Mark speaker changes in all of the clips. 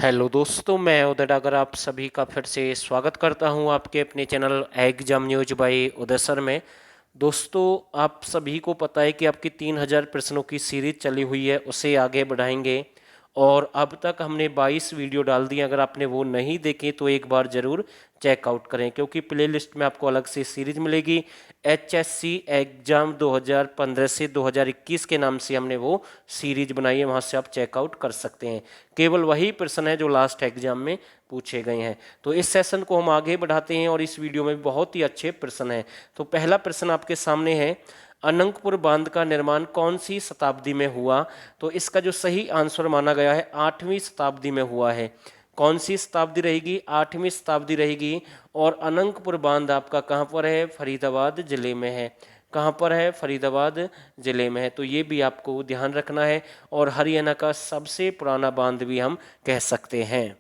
Speaker 1: Hello दोस्तों, मैं उदय डागर आप सभी का फिर से स्वागत करता हूं आपके अपने चैनल एग्जाम न्यूज बाय उदय सर में। दोस्तों, आप सभी को पता है कि आपकी 3000 प्रश्नों की सीरीज चली हुई है, उसे आगे बढ़ाएंगे। और अब तक हमने 22 वीडियो डाल दी। अगर आपने वो नहीं देखे तो एक बार ज़रूर चेकआउट करें, क्योंकि प्लेलिस्ट में आपको अलग से सीरीज मिलेगी। HSC एग्जाम 2015 से 2021 के नाम से हमने वो सीरीज बनाई है, वहाँ से आप चेकआउट कर सकते हैं। केवल वही प्रश्न है जो लास्ट एग्जाम में पूछे गए हैं। तो इस सेशन को हम आगे बढ़ाते हैं और इस वीडियो में बहुत ही अच्छे प्रश्न हैं। तो पहला प्रश्न आपके सामने है, अनंगपुर बांध का निर्माण कौन सी शताब्दी में हुआ? तो इसका जो सही आंसर माना गया है 8वीं शताब्दी में हुआ है। कौन सी शताब्दी रहेगी? 8वीं शताब्दी रहेगी। और अनंगपुर बांध आपका कहाँ पर है? फरीदाबाद जिले में है। कहाँ पर है? फरीदाबाद जिले में है। तो ये भी आपको ध्यान रखना है। और हरियाणा का सबसे पुराना बांध भी हम कह सकते हैं।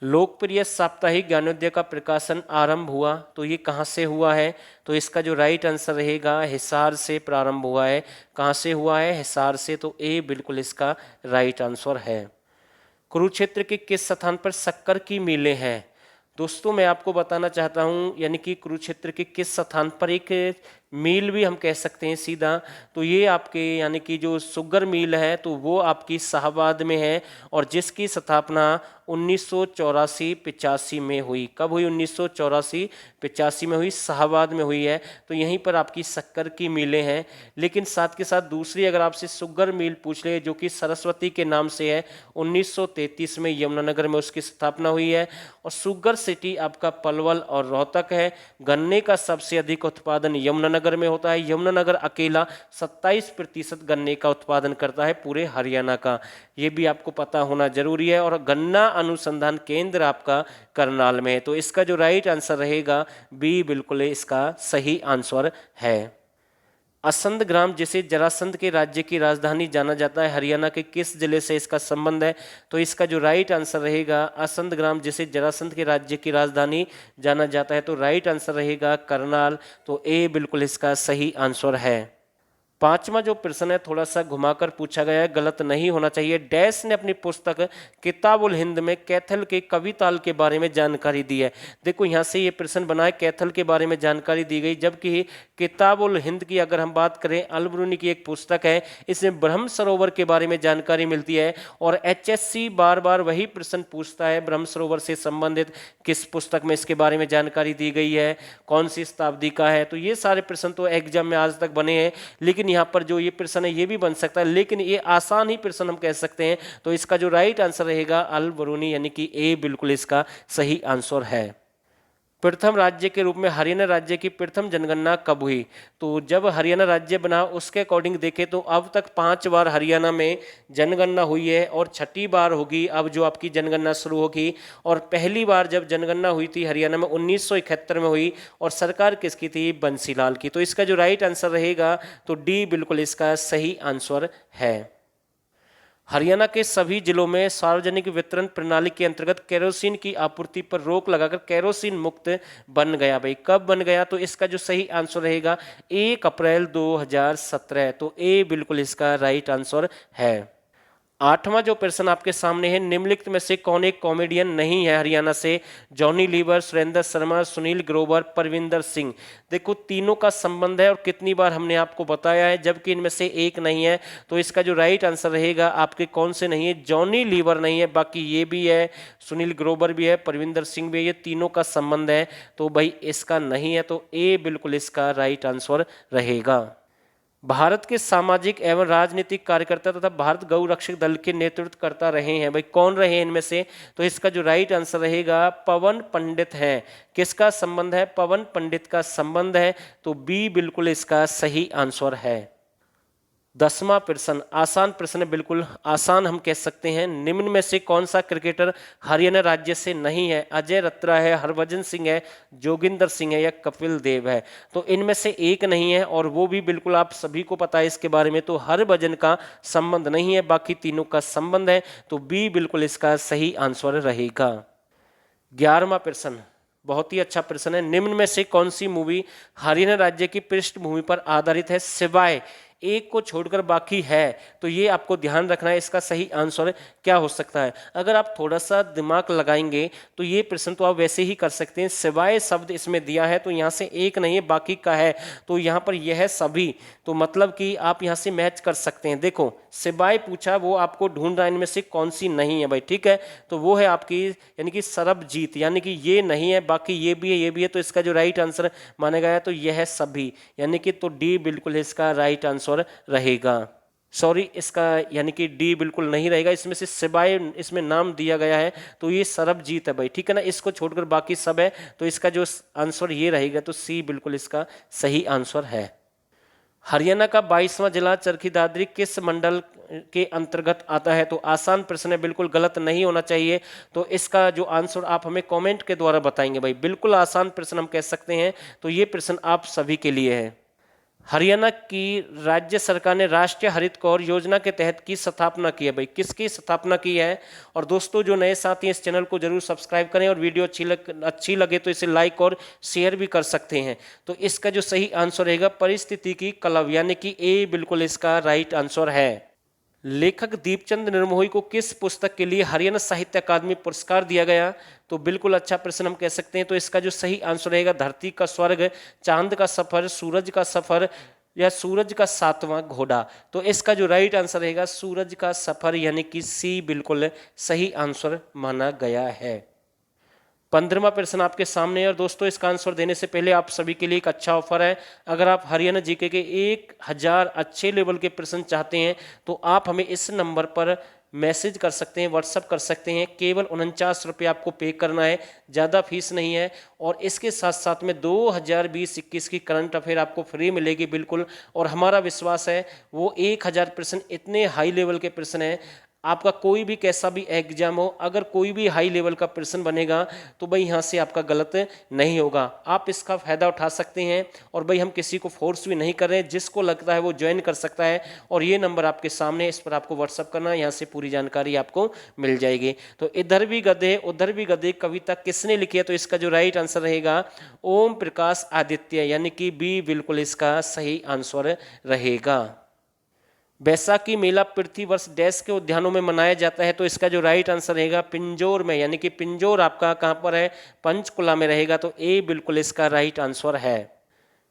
Speaker 1: लोकप्रिय साप्ताहिक ज्ञानोदय का प्रकाशन आरंभ हुआ, तो ये कहाँ से हुआ है? तो इसका जो राइट आंसर रहेगा, हिसार से प्रारंभ हुआ है। कहाँ से हुआ है? हिसार से। तो ए बिल्कुल इसका राइट आंसर है। कुरुक्षेत्र के किस स्थान पर शक्कर की मिलें हैं? दोस्तों, मैं आपको बताना चाहता हूं, यानी कि कुरुक्षेत्र के किस स्थान पर एक मील भी हम कह सकते हैं सीधा। तो ये आपके यानी कि जो शुगर मिल है तो वो आपकी शाहबाद में है, और जिसकी स्थापना 1984-85 में हुई। कब हुई? 1984-85 में हुई, शाहबाद में हुई है। तो यहीं पर आपकी शक्कर की मिलें हैं। लेकिन साथ के साथ दूसरी अगर आपसे शुगर मिल पूछ ले, जो कि सरस्वती के नाम से है, 1933 में यमुनानगर में उसकी स्थापना हुई है। और शुगर सिटी आपका पलवल और रोहतक है। गन्ने का सबसे अधिक उत्पादन यमुनानगर में होता है। यमुनानगर अकेला 27% गन्ने का उत्पादन करता है पूरे हरियाणा का। ये भी आपको पता होना जरूरी है। और गन्ना अनुसंधान केंद्र आपका करनाल में है। तो इसका जो राइट आंसर रहेगा, बी बिल्कुल इसका सही आंसर है। असंध ग्राम जिसे जरासंध के राज्य की राजधानी जाना जाता है, हरियाणा के किस जिले से इसका संबंध है? तो इसका जो राइट आंसर रहेगा, असंध ग्राम जिसे जरासंध के राज्य की राजधानी जाना जाता है, तो राइट आंसर रहेगा करनाल। तो ए बिल्कुल इसका सही आंसर है। पांचवा जो प्रश्न है थोड़ा सा घुमाकर पूछा गया है, गलत नहीं होना चाहिए। डैश ने अपनी पुस्तक किताबुल हिंद में कैथल के कविताल के बारे में जानकारी दी है। देखो यहाँ से ये प्रश्न बना है, कैथल के बारे में जानकारी दी गई, जबकि किताबुल हिंद की अगर हम बात करें, अलबरूनी की एक पुस्तक है, इसमें ब्रह्म सरोवर के बारे में जानकारी मिलती है। और HSC बार बार वही प्रश्न पूछता है, ब्रह्म सरोवर से संबंधित किस पुस्तक में इसके बारे में जानकारी दी गई है, कौन सी शताब्दी का है। तो ये सारे प्रश्न तो एग्जाम में आज तक बने हैं, लेकिन यहाँ पर जो ये प्रश्न है ये भी बन सकता है, लेकिन ये आसान ही प्रश्न हम कह सकते हैं। तो इसका जो राइट आंसर रहेगा अल बरूनी, यानी कि ए बिल्कुल इसका सही आंसर है। प्रथम राज्य के रूप में हरियाणा राज्य की प्रथम जनगणना कब हुई? तो जब हरियाणा राज्य बना उसके अकॉर्डिंग देखें तो अब तक 5 बार हरियाणा में जनगणना हुई है, और छठी बार होगी अब जो आपकी जनगणना शुरू होगी। और पहली बार जब जनगणना हुई थी हरियाणा में 1971 में हुई, और सरकार किसकी थी? बंसीलाल की। तो इसका जो राइट आंसर रहेगा, तो डी बिल्कुल इसका सही आंसर है। हरियाणा के सभी जिलों में सार्वजनिक वितरण प्रणाली के अंतर्गत केरोसिन की आपूर्ति पर रोक लगाकर केरोसिन मुक्त बन गया। भाई कब बन गया? तो इसका जो सही आंसर रहेगा 1 अप्रैल 2017। तो ए बिल्कुल इसका राइट आंसर है। आठवां जो प्रश्न आपके सामने है, निम्नलिखित में से कौन एक कॉमेडियन नहीं है हरियाणा से? जॉनी लीवर, सुरेंद्र शर्मा, सुनील ग्रोवर, परविंदर सिंह। देखो तीनों का संबंध है और कितनी बार हमने आपको बताया है, जबकि इनमें से एक नहीं है। तो इसका जो राइट आंसर रहेगा आपके कौन से नहीं है? जॉनी लीवर नहीं है, बाकी ये भी है, सुनील ग्रोवर भी है, परविंदर सिंह भी है, ये तीनों का संबंध है। तो भाई इसका नहीं है, तो ए बिल्कुल इसका राइट आंसर रहेगा। भारत के सामाजिक एवं राजनीतिक कार्यकर्ता तथा भारत गौ रक्षक दल के नेतृत्व करता रहे हैं। भाई कौन रहे इनमें से? तो इसका जो राइट आंसर रहेगा पवन पंडित है। किसका संबंध है? पवन पंडित का संबंध है। तो बी बिल्कुल इसका सही आंसर है। 10वां प्रश्न आसान प्रश्न है, बिल्कुल आसान हम कह सकते हैं। निम्न में से कौन सा क्रिकेटर हरियाणा राज्य से नहीं है? अजय रत्रा है, हरभजन सिंह है, जोगिंदर सिंह है, या कपिल देव है? तो इनमें से एक नहीं है, और वो भी बिल्कुल आप सभी को पता है इसके बारे में। तो हरभजन का संबंध नहीं है, बाकी तीनों का संबंध है। तो बी बिल्कुल इसका सही आंसर रहेगा। 11वां प्रश्न बहुत ही अच्छा प्रश्न है। निम्न में से कौन सी मूवी हरियाणा राज्य की पृष्ठभूमि पर आधारित है सिवाय एक को छोड़कर बाकी है, तो ये आपको ध्यान रखना है इसका सही आंसर क्या हो सकता है। अगर आप थोड़ा सा दिमाग लगाएंगे तो ये प्रश्न तो आप वैसे ही कर सकते हैं। सिवाय शब्द इसमें दिया है तो यहाँ से एक नहीं है बाकी का है, तो यहाँ पर यह है सभी, तो मतलब कि आप यहाँ से मैच कर सकते हैं। देखो सिवाय पूछा, वो आपको ढूंढ रहा है इनमें से कौन सी नहीं है भाई, ठीक है। तो वो है आपकी यानी कि सरबजीत, यानी कि ये नहीं है बाकी ये भी है ये भी है, तो इसका जो राइट आंसर माना गया है तो यह है सभी, यानी कि तो डी बिल्कुल इसका राइट आंसर रहेगा। सॉरी, इसका यानी कि डी बिल्कुल नहीं रहेगा, इसमें से सिवाय इसमें नाम दिया गया है तो ये सरबजीत है भाई, ठीक है ना। इसको छोड़कर बाकी सब है, तो इसका जो आंसर ये रहेगा, तो सी बिल्कुल इसका सही आंसर है। हरियाणा का 22वां जिला चरखी दादरी किस मंडल के अंतर्गत आता है? तो आसान प्रश्न है, बिल्कुल गलत नहीं होना चाहिए। तो इसका जो आंसर आप हमें कमेंट के द्वारा बताएंगे भाई, बिल्कुल आसान प्रश्न हम कह सकते हैं, तो ये प्रश्न आप सभी के लिए है। हरियाणा की राज्य सरकार ने राष्ट्रीय हरित कौर योजना के तहत की स्थापना की है भाई, किसकी स्थापना की है? और दोस्तों जो नए साथी हैं इस चैनल को जरूर सब्सक्राइब करें, और वीडियो अच्छी लगे तो इसे लाइक और शेयर भी कर सकते हैं। तो इसका जो सही आंसर रहेगा पारिस्थितिकी क्लब, यानी कि ए बिल्कुल इसका राइट आंसर है। लेखक दीपचंद निर्मोही को किस पुस्तक के लिए हरियाणा साहित्य अकादमी पुरस्कार दिया गया? तो बिल्कुल अच्छा प्रश्न हम कह सकते हैं, तो इसका जो सही आंसर रहेगा धरती का स्वर्ग, चांद का सफर, सूरज का सफर, या सूरज का 7वां घोड़ा। तो इसका जो राइट आंसर रहेगा सूरज का सफर, यानी कि सी बिल्कुल सही आंसर माना गया है। 15वां प्रश्न आपके सामने है, और दोस्तों इसका आंसर देने से पहले आप सभी के लिए एक अच्छा ऑफर है। अगर आप हरियाणा जीके के 1000 अच्छे लेवल के प्रश्न चाहते हैं तो आप हमें इस नंबर पर मैसेज कर सकते हैं, व्हाट्सअप कर सकते हैं। केवल 49 रुपये आपको पे करना है, ज़्यादा फीस नहीं है। और इसके साथ साथ में 2020-21 की करंट अफेयर आपको फ्री मिलेगी बिल्कुल। और हमारा विश्वास है वो 1000 प्रश्न इतने हाई लेवल के प्रश्न हैं, आपका कोई भी कैसा भी एग्जाम हो, अगर कोई भी हाई लेवल का प्रश्न बनेगा तो भाई यहाँ से आपका गलत नहीं होगा, आप इसका फायदा उठा सकते हैं। और भाई हम किसी को फोर्स भी नहीं कर रहे हैं, जिसको लगता है वो ज्वाइन कर सकता है। और ये नंबर आपके सामने, इस पर आपको व्हाट्सअप करना है, यहाँ से पूरी जानकारी आपको मिल जाएगी। तो इधर भी गधे उधर भी गधे कविता किसने लिखी है? तो इसका जो राइट आंसर रहेगा ओम प्रकाश आदित्य, यानी कि बी बिल्कुल इसका सही आंसर रहेगा। बैसाखी मेला पृथ्वी वर्ष डैश के उद्यानों में मनाया जाता है? तो इसका जो राइट आंसर रहेगा पिंजौर में, यानी कि पिंजौर आपका कहां पर है? पंचकुला में रहेगा, तो ए बिल्कुल इसका राइट आंसर है।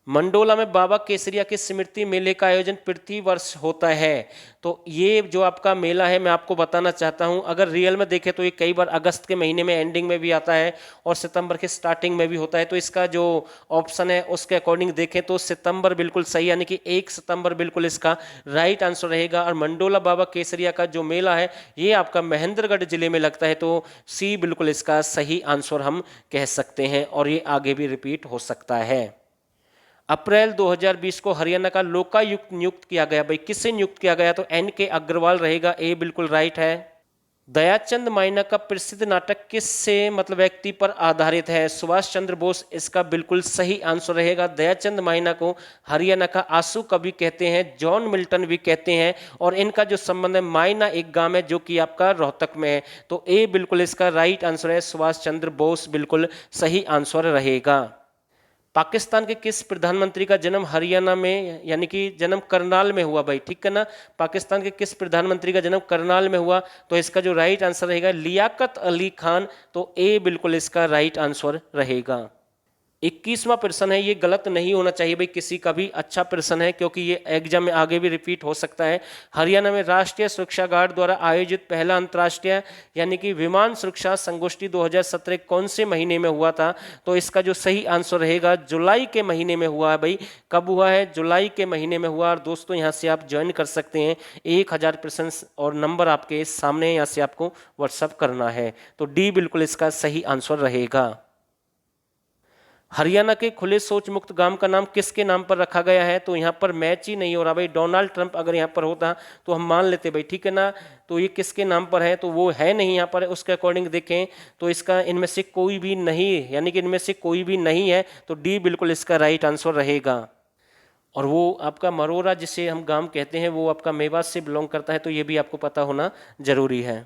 Speaker 1: मंडोला में बाबा केसरिया के स्मृति मेले का आयोजन प्रति वर्ष होता है? तो ये जो आपका मेला है मैं आपको बताना चाहता हूँ, अगर रियल में देखें तो ये कई बार अगस्त के महीने में एंडिंग में भी आता है और सितंबर के स्टार्टिंग में भी होता है। तो इसका जो ऑप्शन है उसके अकॉर्डिंग देखें तो सितंबर बिल्कुल सही, यानी कि 1 सितंबर बिल्कुल इसका राइट आंसर रहेगा। और मंडोला बाबा केसरिया का जो मेला है ये आपका महेंद्रगढ़ जिले में लगता है, तो सी बिल्कुल इसका सही आंसर हम कह सकते हैं, और ये आगे भी रिपीट हो सकता है। अप्रैल 2020 को हरियाणा का लोकायुक्त नियुक्त किया गया भाई, किससे नियुक्त किया गया? तो एन के अग्रवाल रहेगा, ए बिल्कुल राइट है। दयाचंद माइना का प्रसिद्ध नाटक किससे मतलब व्यक्ति पर आधारित है? सुभाष चंद्र बोस इसका बिल्कुल सही आंसर रहेगा। दयाचंद माइना को हरियाणा का आंसू कवि कहते हैं, जॉन मिल्टन भी कहते हैं, और इनका जो संबंध है, माइना एक गांव है जो कि आपका रोहतक में है, तो ए बिल्कुल इसका राइट आंसर है, सुभाष चंद्र बोस बिल्कुल सही आंसर रहेगा। पाकिस्तान के किस प्रधानमंत्री का जन्म हरियाणा में यानी कि जन्म करनाल में हुआ भाई, ठीक है ना? पाकिस्तान के किस प्रधानमंत्री का जन्म करनाल में हुआ? तो इसका जो राइट आंसर रहेगा लियाकत अली खान, तो ए बिल्कुल इसका राइट आंसर रहेगा। 21वां प्रश्न है, ये गलत नहीं होना चाहिए भाई, किसी का भी अच्छा प्रश्न है क्योंकि ये एग्जाम में आगे भी रिपीट हो सकता है। हरियाणा में राष्ट्रीय सुरक्षा गार्ड द्वारा आयोजित पहला अंतर्राष्ट्रीय यानी कि विमान सुरक्षा संगोष्ठी 2017 कौन से महीने में हुआ था? तो इसका जो सही आंसर रहेगा जुलाई के महीने में हुआ है भाई। कब हुआ है? जुलाई के महीने में हुआ। और दोस्तों यहाँ से आप ज्वाइन कर सकते हैं, 1000 प्रश्न और नंबर आपके सामने, यहाँ से आपको व्हाट्सअप करना है, तो डी बिल्कुल इसका सही आंसर रहेगा। हरियाणा के खुले शौच मुक्त गांव का नाम किसके नाम पर रखा गया है? तो यहाँ पर मैच ही नहीं हो रहा भाई, डोनाल्ड ट्रंप अगर यहाँ पर होता तो हम मान लेते भाई, ठीक है ना? तो ये किसके नाम पर है? तो वो है नहीं यहाँ पर, उसके अकॉर्डिंग देखें तो इसका इनमें से कोई भी नहीं, यानी कि इनमें से कोई भी नहीं है, तो डी बिल्कुल इसका राइट आंसर रहेगा। और वो आपका मरोरा जिसे हम गांव कहते हैं वो आपका मेवात से बिलोंग करता है, तो ये भी आपको पता होना जरूरी है।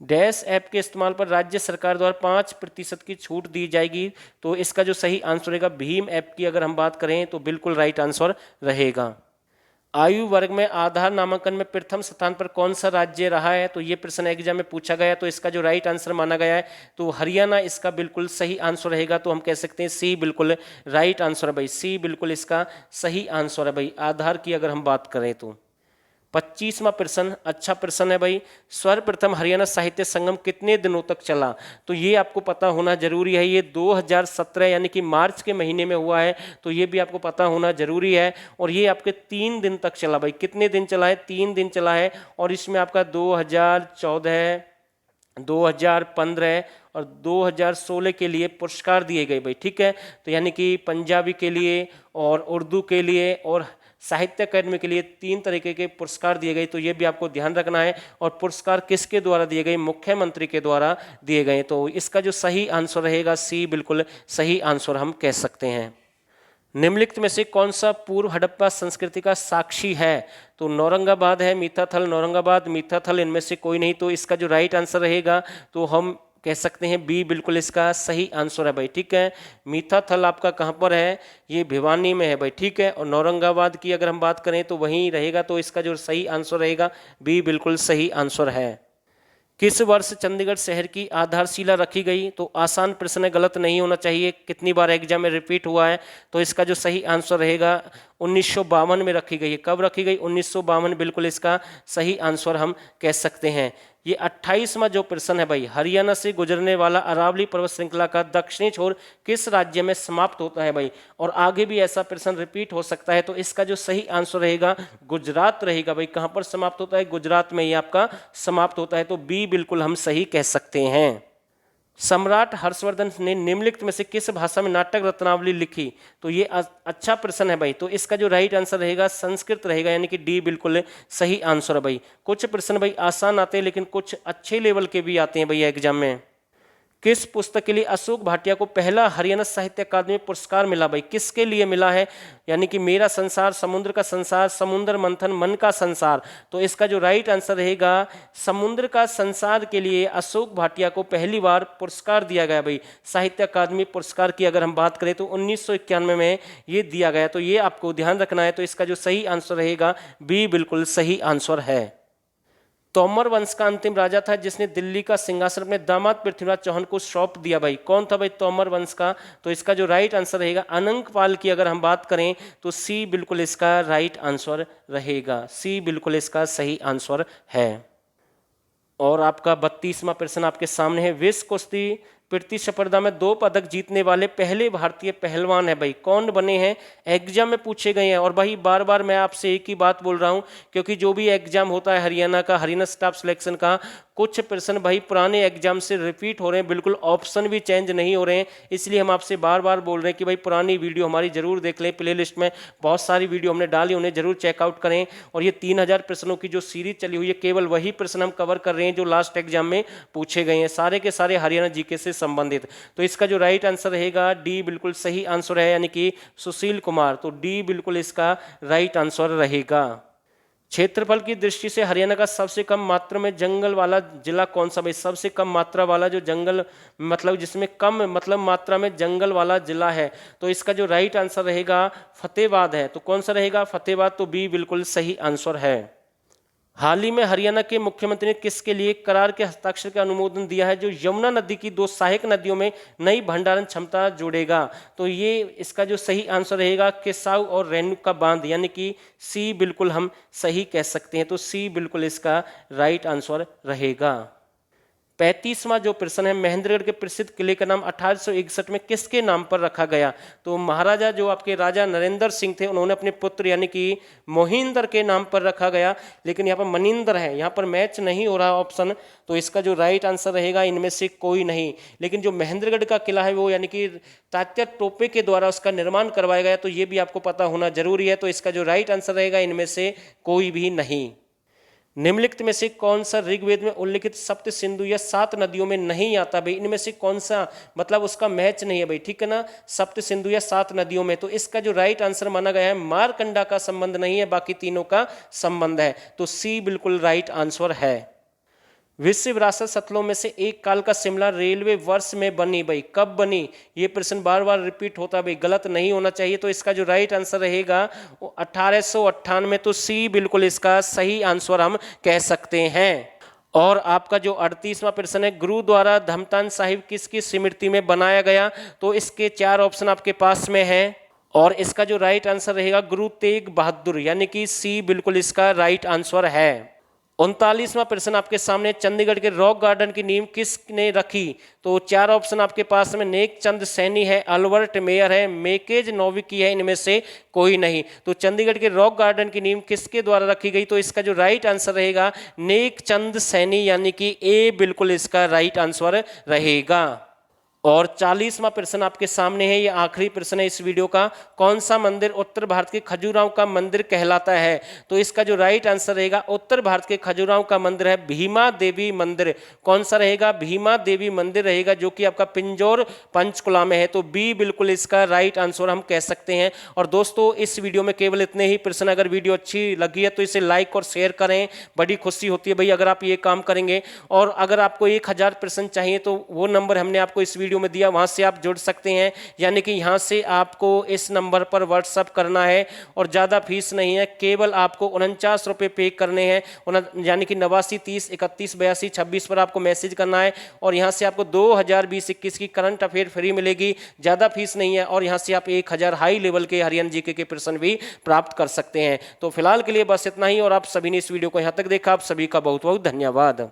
Speaker 1: डैश ऐप के इस्तेमाल पर राज्य सरकार द्वारा 5% की छूट दी जाएगी? तो इसका जो सही आंसर रहेगा भीम ऐप की अगर हम बात करें तो बिल्कुल राइट आंसर रहेगा। आयु वर्ग में आधार नामांकन में प्रथम स्थान पर कौन सा राज्य रहा है? तो ये प्रश्न एग्जाम में पूछा गया, तो इसका जो राइट आंसर माना गया है तो हरियाणा इसका बिल्कुल सही आंसर रहेगा। तो हम कह सकते हैं सी बिल्कुल राइट आंसर है भाई, सी बिल्कुल इसका सही आंसर है भाई। आधार की अगर हम बात करें तो 25वां प्रश्न अच्छा प्रश्न है भाई। सर्वप्रथम हरियाणा साहित्य संगम कितने दिनों तक चला? तो ये आपको पता होना जरूरी है। ये 2017 यानी कि मार्च के महीने में हुआ है, तो ये भी आपको पता होना जरूरी है। और ये आपके 3 दिन तक चला भाई। कितने दिन चला है? 3 दिन चला है। और इसमें आपका 2014, 2015 और 2016 के लिए पुरस्कार दिए गए भाई, ठीक है। तो यानी कि पंजाबी के लिए और उर्दू के लिए और साहित्य अकादमी के लिए 3 तरीके के पुरस्कार दिए गए। तो ये भी आपको ध्यान रखना है। और पुरस्कार किसके द्वारा दिए गए? मुख्यमंत्री के द्वारा दिए गए। तो इसका जो सही आंसर रहेगा सी बिल्कुल सही आंसर हम कह सकते हैं। निम्नलिखित में से कौन सा पूर्व हड़प्पा संस्कृति का साक्षी है? तो नौरंगाबाद है, मीठाथल, नौरंगाबाद, मीठाथल, इनमें से कोई नहीं। तो इसका जो राइट आंसर रहेगा तो हम कह सकते हैं बी बिल्कुल इसका सही आंसर है भाई, ठीक है। मीठाथल आपका कहाँ पर है? ये भिवानी में है भाई, ठीक है। और नौरंगाबाद की अगर हम बात करें तो वहीं रहेगा। तो इसका जो सही आंसर रहेगा बी बिल्कुल सही आंसर है। किस वर्ष चंडीगढ़ शहर की आधारशिला रखी गई? तो आसान प्रश्न है, गलत नहीं होना चाहिए। कितनी बार एग्जाम में रिपीट हुआ है? तो इसका जो सही आंसर रहेगा 1952 में रखी गई है। कब रखी गई? 1952 बिल्कुल इसका सही आंसर हम कह सकते हैं। ये 28वां जो प्रश्न है भाई, हरियाणा से गुजरने वाला अरावली पर्वत श्रृंखला का दक्षिणी छोर किस राज्य में समाप्त होता है भाई? और आगे भी ऐसा प्रश्न रिपीट हो सकता है। तो इसका जो सही आंसर रहेगा गुजरात रहेगा भाई। कहां पर समाप्त होता है? गुजरात में ही आपका समाप्त होता है। तो बी बिल्कुल हम सही कह सकते हैं। सम्राट हर्षवर्धन ने निम्नलिखित में से किस भाषा में नाटक रत्नावली लिखी? तो ये अच्छा प्रश्न है भाई। तो इसका जो राइट आंसर रहेगा संस्कृत रहेगा, यानी कि डी बिल्कुल सही आंसर है भाई। कुछ प्रश्न भाई आसान आते हैं लेकिन कुछ अच्छे लेवल के भी आते हैं भाई एग्जाम में। किस पुस्तक के लिए अशोक भाटिया को पहला हरियाणा साहित्य अकादमी पुरस्कार मिला भाई? किसके लिए मिला है? यानी कि मेरा संसार, समुद्र का संसार, समुद्र मंथन, मन का संसार। तो इसका जो राइट आंसर रहेगा समुद्र का संसार के लिए अशोक भाटिया को पहली बार पुरस्कार दिया गया भाई। साहित्य अकादमी पुरस्कार की अगर हम बात करें तो 1991 में ये दिया गया। तो ये आपको ध्यान रखना है। तो इसका जो सही आंसर रहेगा बी बिल्कुल सही आंसर है। तोमर वंश का अंतिम राजा था जिसने दिल्ली का सिंहासन अपने दामाद पृथ्वीराज चौहान को सौंप दिया भाई। कौन था भाई तोमर वंश का? तो इसका जो राइट आंसर रहेगा अनंगपाल की अगर हम बात करें तो सी बिल्कुल इसका राइट आंसर रहेगा। सी बिल्कुल इसका सही आंसर है। और आपका 32वां प्रश्न आपके सामने है। विश्व कुश्ती प्रतिस्पर्धा में 2 पदक जीतने वाले पहले भारतीय पहलवान है भाई। कौन बने हैं? एग्जाम में पूछे गए हैं। और भाई बार बार मैं आपसे एक ही बात बोल रहा हूं, क्योंकि जो भी एग्जाम होता है हरियाणा का, हरियाणा स्टाफ सिलेक्शन का, कुछ प्रश्न भाई पुराने एग्जाम से रिपीट हो रहे हैं, बिल्कुल ऑप्शन भी चेंज नहीं हो रहे हैं। इसलिए हम आपसे बार बार बोल रहे हैं कि भाई पुरानी वीडियो हमारी जरूर देख लें। प्ले लिस्ट में बहुत सारी वीडियो हमने डाली, उन्हें जरूर चेकआउट करें। और ये 3000 प्रश्नों की जो सीरीज चली हुई है, केवल वही प्रश्न हम कवर कर रहे हैं जो लास्ट एग्जाम में पूछे गए हैं, सारे के सारे हरियाणा जीके से संबंधित। तो इसका जो राइट आंसर रहेगा डी बिल्कुल सही आंसर है, यानी कि सुशील कुमार। तो डी बिल्कुल इसका राइट आंसर रहेगा। क्षेत्रफल की दृष्टि से हरियाणा का सबसे कम मात्रा में जंगल वाला जिला कौन सा भाई? सबसे कम मात्रा वाला जो जंगल मतलब जिसमें कम मतलब मात्रा में जंगल वाला जिला है, तो इसका जो राइट आंसर रहेगा फतेहाबाद है। तो कौन सा रहेगा? फतेहाबाद। तो बी बिल्कुल सही आंसर है। हाल ही में हरियाणा के मुख्यमंत्री ने किसके लिए करार के हस्ताक्षर का अनुमोदन दिया है जो यमुना नदी की 2 सहायक नदियों में नई भंडारण क्षमता जोड़ेगा? तो ये इसका जो सही आंसर रहेगा केसाऊ और रेणुका बांध, यानी कि सी बिल्कुल हम सही कह सकते हैं। तो सी बिल्कुल इसका राइट आंसर रहेगा। 35वां जो प्रश्न है, महेंद्रगढ़ के प्रसिद्ध किले का नाम 1861 में किसके नाम पर रखा गया? तो महाराजा जो आपके राजा नरेंद्र सिंह थे, उन्होंने अपने पुत्र यानी कि मोहिंदर के नाम पर रखा गया। लेकिन यहाँ पर मनिंदर है, यहाँ पर मैच नहीं हो रहा ऑप्शन। तो इसका जो राइट आंसर रहेगा इनमें से कोई नहीं। लेकिन जो महेंद्रगढ़ का किला है वो यानी कि तात्या टोपे के द्वारा उसका निर्माण करवाया गया। तो ये भी आपको पता होना जरूरी है। तो इसका जो राइट आंसर रहेगा इनमें से कोई भी नहीं। निम्नलिखित में से कौन सा ऋग्वेद में उल्लिखित सप्त सिंधु या 7 नदियों में नहीं आता भाई? इनमें से कौन सा मतलब उसका मैच नहीं है भाई, ठीक है ना? सप्त सिंधु या 7 नदियों में। तो इसका जो राइट आंसर माना गया है मारकंडा का संबंध नहीं है, बाकी तीनों का संबंध है। तो सी बिल्कुल राइट आंसर है। विश्व विरासत स्थलों में से एक काल का शिमला रेलवे वर्ष में बनी। भाई कब बनी, ये प्रश्न बार बार रिपीट होता है, भाई गलत नहीं होना चाहिए। तो इसका जो राइट आंसर रहेगा वो 1898। तो सी बिल्कुल इसका सही आंसर हम कह सकते हैं। और आपका जो 38वां प्रश्न है, गुरुद्वारा धमतान साहिब किसकी स्मृति में बनाया गया। तो इसके 4 ऑप्शन आपके पास में है और इसका जो राइट आंसर रहेगा गुरु तेग बहादुर, यानी कि सी बिल्कुल इसका राइट आंसर है। 39वां प्रश्न आपके सामने, चंडीगढ़ के रॉक गार्डन की नींव किसने रखी। तो 4 ऑप्शन आपके पास में, नेक चंद सैनी है, अल्बर्ट मेयर है, मेकेज नोविकी है, इनमें से कोई नहीं। तो चंडीगढ़ के रॉक गार्डन की नींव किसके द्वारा रखी गई। तो इसका जो राइट आंसर रहेगा नेक चंद सैनी, यानी कि ए बिल्कुल इसका राइट आंसर रहेगा। और 40वां प्रश्न आपके सामने है, ये आखिरी प्रश्न है इस वीडियो का, कौन सा मंदिर उत्तर भारत के खजुराहो का मंदिर कहलाता है। तो इसका जो राइट आंसर रहेगा उत्तर भारत के खजुराहो का मंदिर है भीमा देवी मंदिर। कौन सा रहेगा, भीमा देवी मंदिर रहेगा, जो कि आपका पिंजौर पंचकुला में है। तो बी बिल्कुल इसका राइट आंसर हम कह सकते हैं। और दोस्तों इस वीडियो में केवल इतने ही प्रश्न, अगर वीडियो अच्छी लगी है तो इसे लाइक और शेयर करें, बड़ी खुशी होती है भाई अगर आप ये काम करेंगे। और अगर आपको 1000 प्रश्न चाहिए तो वो नंबर हमने आपको इस वीडियो में दिया, वहां से आप जुड़ सकते हैं। यानी कि यहां से आपको इस नंबर पर व्हाट्सएप करना है और ज़्यादा फीस नहीं है, केवल आपको 49 रुपये पे करने हैं, यानी कि 89 30 31 82 26 पर आपको मैसेज करना है। और यहां से आपको 2020-21 की करंट अफेयर फ्री मिलेगी, ज़्यादा फीस नहीं है। और यहां से आप 1000 हाई लेवल के हरियाणा जीके के प्रश्न भी प्राप्त कर सकते हैं। तो फिलहाल के लिए बस इतना ही, और आप सभी ने इस वीडियो को यहाँ तक देखा, आप सभी का बहुत बहुत धन्यवाद।